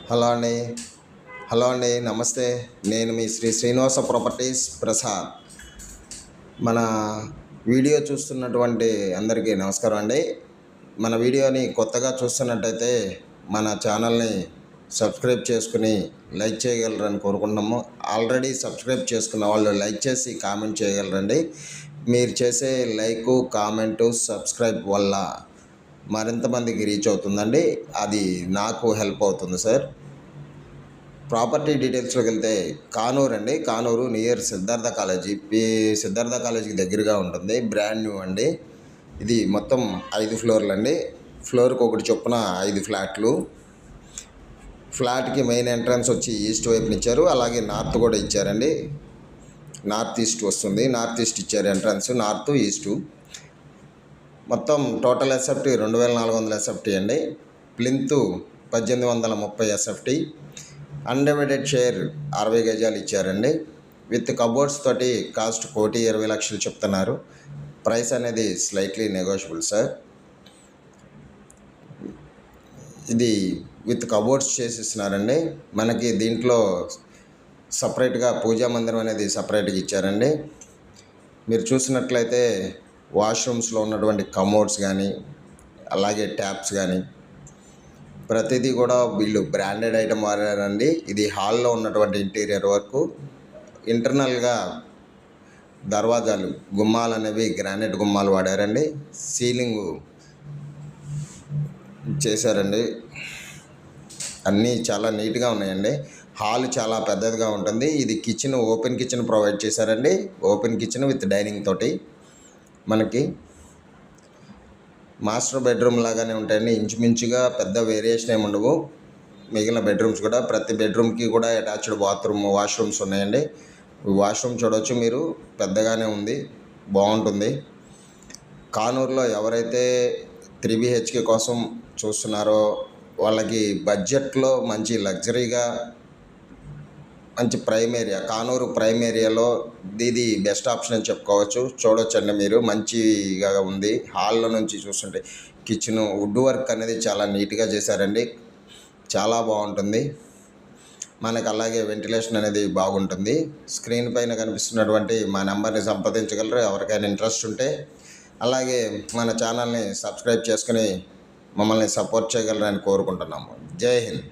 Hello అండి. నమస్తే. నేను మీ శ్రీనివాస ప్రాపర్టీస్ ప్రసాద్. మన వీడియో చూస్తున్నటువంటి అందరికీ నమస్కారం అండి. మన వీడియోని కొత్తగా చూస్తున్నట్టయితే మన ఛానల్ని సబ్స్క్రైబ్ చేసుకుని లైక్ చేయగలరని కోరుకుంటున్నాము. ఆల్రెడీ సబ్స్క్రైబ్ చేసుకున్న వాళ్ళు లైక్ చేసి కామెంట్ చేయగలరండి. మీరు చేసే లైకు, కామెంటు, సబ్స్క్రైబ్ వల్ల మరింత మందికి రీచ్ అవుతుందండి. అది నాకు హెల్ప్ అవుతుంది సార్. ప్రాపర్టీ డీటెయిల్స్లోకి వెళ్తే కానూరు అండి. కానూరు నియర్ సిద్ధార్థ కాలేజీ, సిద్ధార్థ కాలేజీకి దగ్గరగా ఉంటుంది. బ్రాండ్ న్యూ అండి. ఇది మొత్తం 5 ఫ్లోర్లు అండి. ఫ్లోర్కి ఒకటి చొప్పున 5 ఫ్లాట్లు. ఫ్లాట్కి మెయిన్ ఎంట్రన్స్ వచ్చి ఈస్ట్ వైపున ఇచ్చారు. అలాగే నార్త్ కూడా ఇచ్చారండి. నార్త్ ఈస్ట్ వస్తుంది. నార్త్ ఈస్ట్ ఇచ్చారు ఎంట్రన్స్, నార్త్ ఈస్టు. మొత్తం టోటల్ ఎస్ఎఫ్టీ 2400 ఎస్ఎఫ్టీ అండి. Plinth 1830 SFT. అన్డివైడెడ్ షేర్ 60 గజాలు ఇచ్చారండి. విత్ కబోర్డ్స్ తోటి కాస్ట్ 1,20,00,000 చెప్తున్నారు. ప్రైస్ అనేది స్లైట్లీ నెగోషియబుల్ సార్. ఇది విత్ కబోర్డ్స్ చేసిస్తున్నారండి. మనకి దీంట్లో సపరేట్గా పూజా మందిరం అనేది సపరేట్గా ఇచ్చారండి. మీరు చూసినట్లయితే వాష్రూమ్స్లో ఉన్నటువంటి కమోడ్స్ కానీ, అలాగే ట్యాప్స్ కానీ ప్రతిదీ కూడా వీళ్ళు బ్రాండెడ్ ఐటమ్ వాడారండి. ఇది హాల్లో ఉన్నటువంటి ఇంటీరియర్ వర్క్. ఇంటర్నల్గా దర్వాజాలు, గుమ్మాలు అనేవి గ్రానైట్ గుమ్మాలు వాడారండి. సీలింగు చేశారండి. అన్నీ చాలా నీట్గా ఉన్నాయండి. హాల్ చాలా పెద్దదిగా ఉంటుంది. ఇది కిచెన్, ఓపెన్ కిచెన్ ప్రొవైడ్ చేశారండి. ఓపెన్ కిచెన్ విత్ డైనింగ్ తోటి మనకి మాస్టర్ బెడ్రూమ్ లాగానే ఉంటాయండి. ఇంచుమించుగా పెద్ద వేరియేషన్ ఏమి ఉండవు. మిగిలిన బెడ్రూమ్స్ కూడా ప్రతి బెడ్రూమ్కి కూడా అటాచ్డ్ బాత్రూమ్, వాష్రూమ్స్ ఉన్నాయండి. వాష్రూమ్ చూడవచ్చు మీరు, పెద్దగానే ఉంది, బాగుంటుంది. కానూరులో ఎవరైతే 3 BHK కోసం చూస్తున్నారో వాళ్ళకి బడ్జెట్లో మంచి లగ్జరీగా మంచి ప్రైమ్ ఏరియా, కానూరు ప్రైమ్ ఏరియాలో ఇది బెస్ట్ ఆప్షన్ అని చెప్పుకోవచ్చు. చూడొచ్చండి మీరు, మంచిగా ఉంది. హాల్లో నుంచి చూస్తుంటే కిచెన్ వుడ్ వర్క్ అనేది చాలా నీట్గా చేశారండి. చాలా బాగుంటుంది మనకు. అలాగే వెంటిలేషన్ అనేది బాగుంటుంది. స్క్రీన్ పైన కనిపిస్తున్నటువంటి మా నెంబర్ని సంప్రదించగలరు ఎవరికైనా ఇంట్రెస్ట్ ఉంటే. అలాగే మన ఛానల్ని సబ్స్క్రైబ్ చేసుకుని మమ్మల్ని సపోర్ట్ చేయగలరని కోరుకుంటున్నాము. జై హింద్.